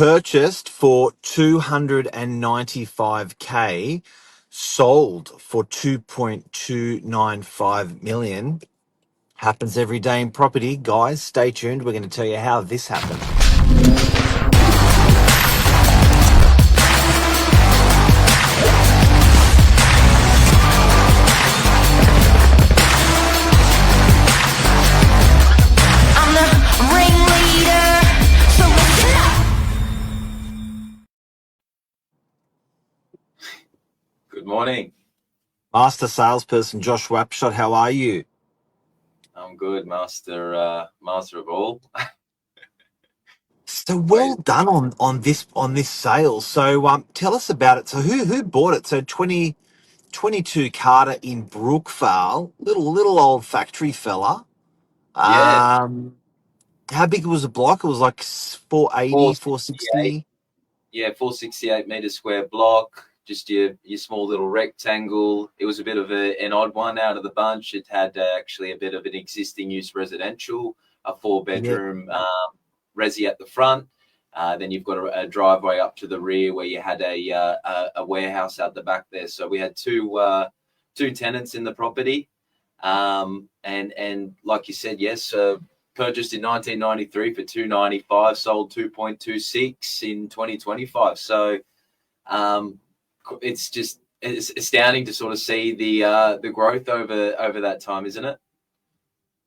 Purchased for 295K, sold for 2.295 million. Happens every day in property. Guys, stay tuned. We're going to tell you how this happened. I'm the ringleader, so listen up. Good morning. Master salesperson Josh Wapshott, how are you? I'm good, master of all. So well done on this sale. So tell us about it. So who bought it? So 2022 Carter in Brookvale, little old factory fella. Yeah, How big was the block? It was like 480, 468. 460. Yeah, 468 meter square block. Just your small little rectangle. It was a bit of an odd one out of the bunch. It had actually a bit of an existing use residential, a 4-bedroom resi at the front. Then you've got a driveway up to the rear where you had a warehouse out the back there. So we had two tenants in the property. And like you said, yes, purchased in 1993 for 295, sold 2.26 in 2025. So it's astounding to sort of see the growth over that time, isn't it?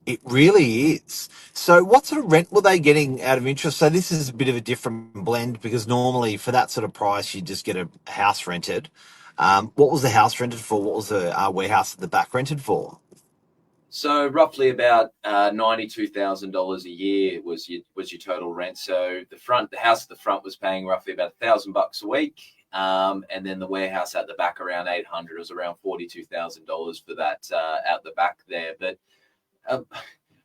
It really is. So what sort of rent were they getting out of interest? So this is a bit of a different blend because normally for that sort of price, you just get a house rented. What was the house rented for? What was the warehouse at the back rented for? So roughly about $92,000 a year was your total rent. So the house at the front was paying roughly about $1,000 a week, and then the warehouse at the back around 800. It was around $42,000 for that out the back there. But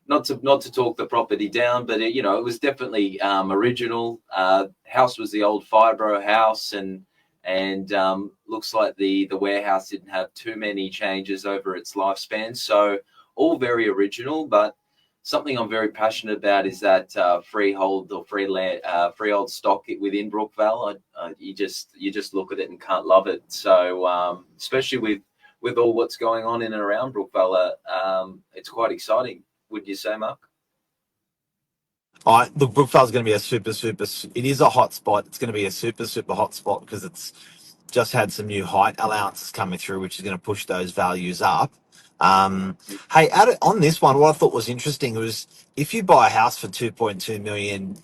not to talk the property down, but it was definitely original. House was the old Fibro house, and looks like the warehouse didn't have too many changes over its lifespan. So all very original, but something I'm very passionate about is that freehold or freehold stock within Brookvale. You just look at it and can't love it. So especially with all what's going on in and around Brookvale, it's quite exciting. Would you say, Mark? Look, Brookvale's going to be a super. It is a hot spot. It's going to be a super hot spot because it's just had some new height allowances coming through, which is going to push those values up. Hey, on this one, what I thought was interesting was if you buy a house for 2.2 million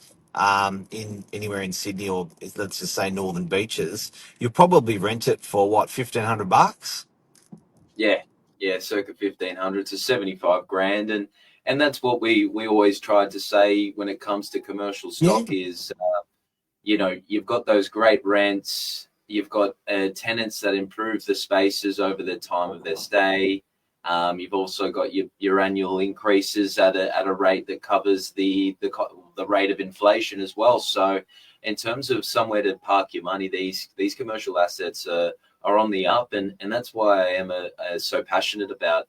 in anywhere in Sydney or let's just say Northern Beaches, you'll probably rent it for what, $1,500? Yeah, circa 1,500 to 75 grand, and that's what we always tried to say when it comes to commercial Yeah. stock is, you've got those great rents, you've got tenants that improve the spaces over the time of their stay. You've also got your annual increases at a rate that covers the rate of inflation as well. So, in terms of somewhere to park your money, these commercial assets are on the up, and that's why I am so passionate about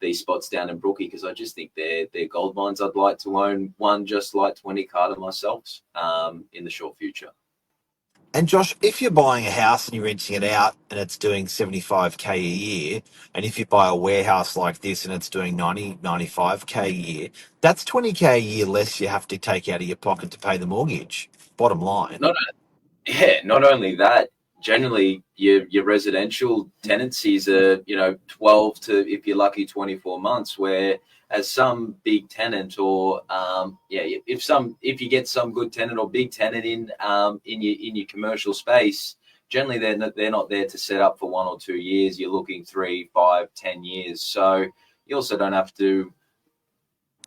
these spots down in Brookie, because I just think they're gold mines. I'd like to own one just like 20 Carter myself in the short future. And Josh, if you're buying a house and you're renting it out and it's doing 75K a year, and if you buy a warehouse like this and it's doing 95K a year, that's 20K a year less you have to take out of your pocket to pay the mortgage. Bottom line. Not only that, generally your residential tenancies are 12 to, if you're lucky, 24 months, where as some big tenant or if you get some good tenant or big tenant in your commercial space, generally they're not there to set up for 1 or 2 years. You're looking 3, 5, 10 years. So you also don't have to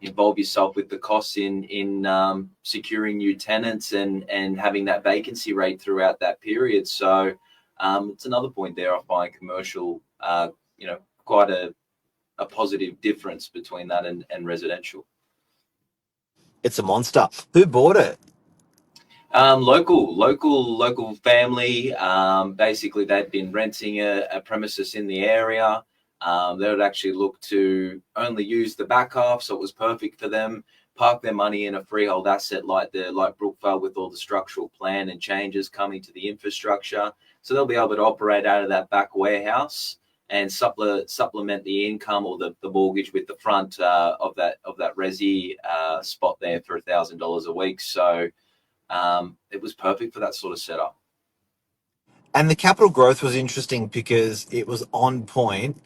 involve yourself with the costs in securing new tenants and having that vacancy rate throughout that period. So it's another point there. I find commercial, quite a positive difference between that and residential. It's a monster. Who bought it? Local family. Basically, they'd been renting a premises in the area. They would actually look to only use the back half, so it was perfect for them. park their money in a freehold asset like Brookvale, with all the structural plan and changes coming to the infrastructure. So they'll be able to operate out of that back warehouse and supplement the income or the mortgage with the front of that resi spot there for $1,000 a week. So it was perfect for that sort of setup. And the capital growth was interesting because it was on point,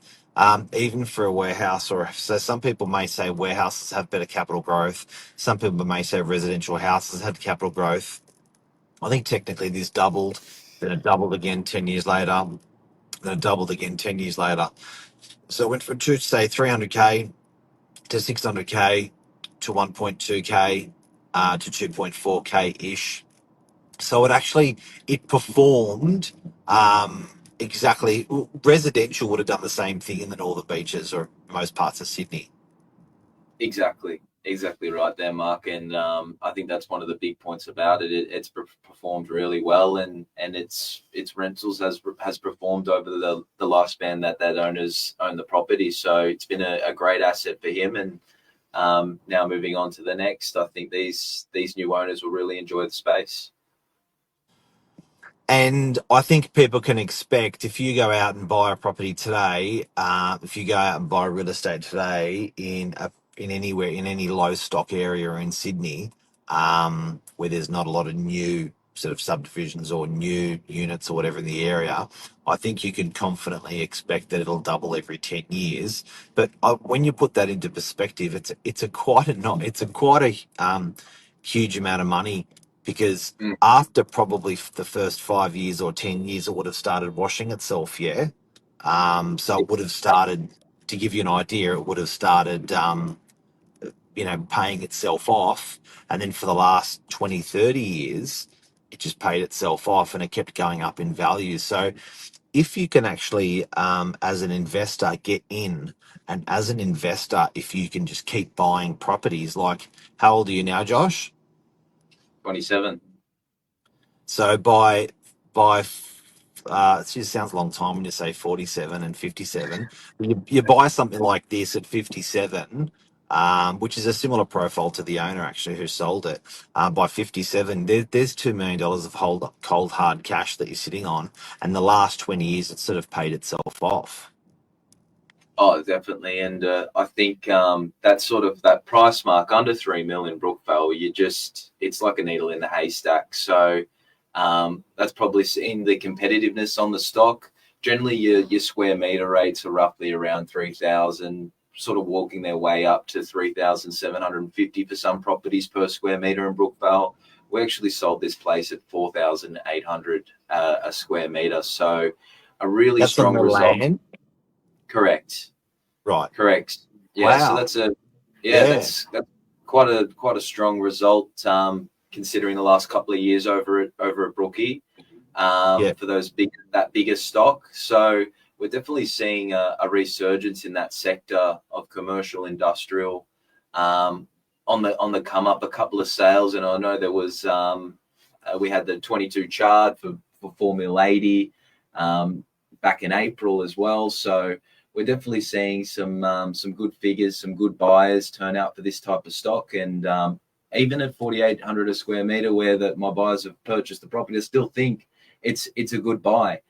even for a warehouse. Or so some people may say warehouses have better capital growth. Some people may say residential houses had capital growth. I think technically this doubled, then it doubled again 10 years later, then it doubled again 10 years later. So it went from say 300K to 600K to 1.2K to 2.4K ish. So it performed exactly. Residential would have done the same thing in the Northern Beaches or most parts of Sydney. Exactly right there, Mark. And I think that's one of the big points about it. It's performed really well, and its rentals has performed over the lifespan that owners own the property. So it's been a great asset for him. And now moving on to the next, I think these new owners will really enjoy the space. And I think people can expect, if you go out and buy a property today, if you go out and buy real estate today in any low stock area in Sydney, where there's not a lot of new sort of subdivisions or new units or whatever in the area, I think you can confidently expect that it'll double every 10 years. But when you put that into perspective, it's quite a huge amount of money, because after probably the first 5 years or 10 years, it would have started washing itself. Yeah. So it would have started, to give you an idea, it would have started, paying itself off. And then for the last 20, 30 years, it just paid itself off, and it kept going up in value. So if you can actually, as an investor, get in, and as an investor, if you can just keep buying properties, like, how old are you now, Josh? 27. So it just sounds a long time when you say 47 and 57. You buy something like this at 57, which is a similar profile to the owner actually who sold it. By 57, there's $2 million of cold hard cash that you're sitting on, and the last 20 years it's sort of paid itself off. Oh, definitely. And I think that price mark under 3 mil in Brookvale, it's like a needle in the haystack. So that's probably seeing the competitiveness on the stock. Generally, your square meter rates are roughly around 3,000, sort of walking their way up to 3,750 for some properties per square meter in Brookvale. We actually sold this place at 4,800 a square meter. So a really That's strong on the result. land? Correct. Right. Correct. Yeah. Wow. So that's quite a strong result, considering the last couple of years over at Brookie, for that bigger stock. So we're definitely seeing a resurgence in that sector of commercial industrial, on the come up. A couple of sales, and I know there was we had the 22 chart for Formula 80 back in April as well. So we're definitely seeing some good figures, some good buyers turn out for this type of stock. And even at 4,800 a square meter, where my buyers have purchased the property, I still think it's a good buy.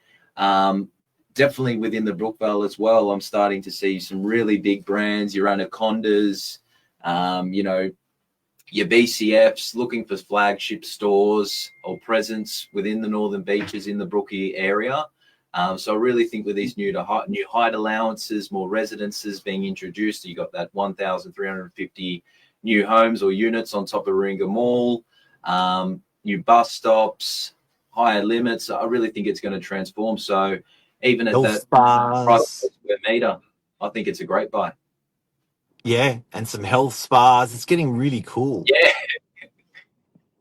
Definitely within the Brookvale as well, I'm starting to see some really big brands, your Anacondas, your BCFs, looking for flagship stores or presence within the Northern Beaches in the Brookie area. So I really think with these new height allowances, more residences being introduced, you got that 1,350 new homes or units on top of Warringah Mall, new bus stops, higher limits. I really think it's going to transform. So even at that price square meter, I think it's a great buy. Yeah, and some health spas. It's getting really cool. Yeah.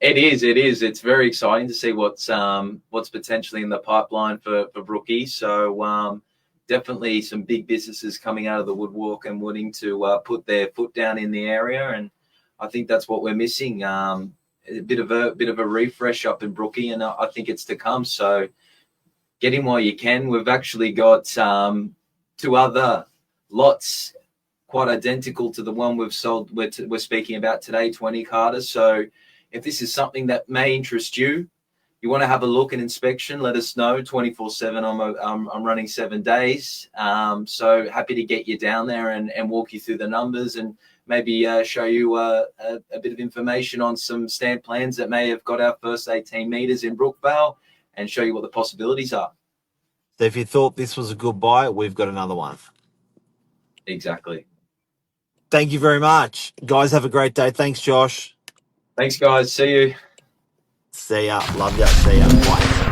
It is. It's very exciting to see what's potentially in the pipeline for Brookie. So definitely some big businesses coming out of the woodwork and wanting to put their foot down in the area, and I think that's what we're missing. A bit of a refresh up in Brookie, and I think it's to come. So get in while you can. We've actually got 2 other lots quite identical to the one we're speaking about today, 20 Carters. So if this is something that may interest you, you want to have a look and inspection, let us know. 24/7. I'm running 7 days. So happy to get you down there and walk you through the numbers and maybe show you a bit of information on some stamp plans that may have got our first 18 meters in Brookvale and show you what the possibilities are. So if you thought this was a good buy, we've got another one. Exactly. Thank you very much. Guys, have a great day. Thanks, Josh. Thanks, guys. See you. See ya. Love ya. See ya. Bye.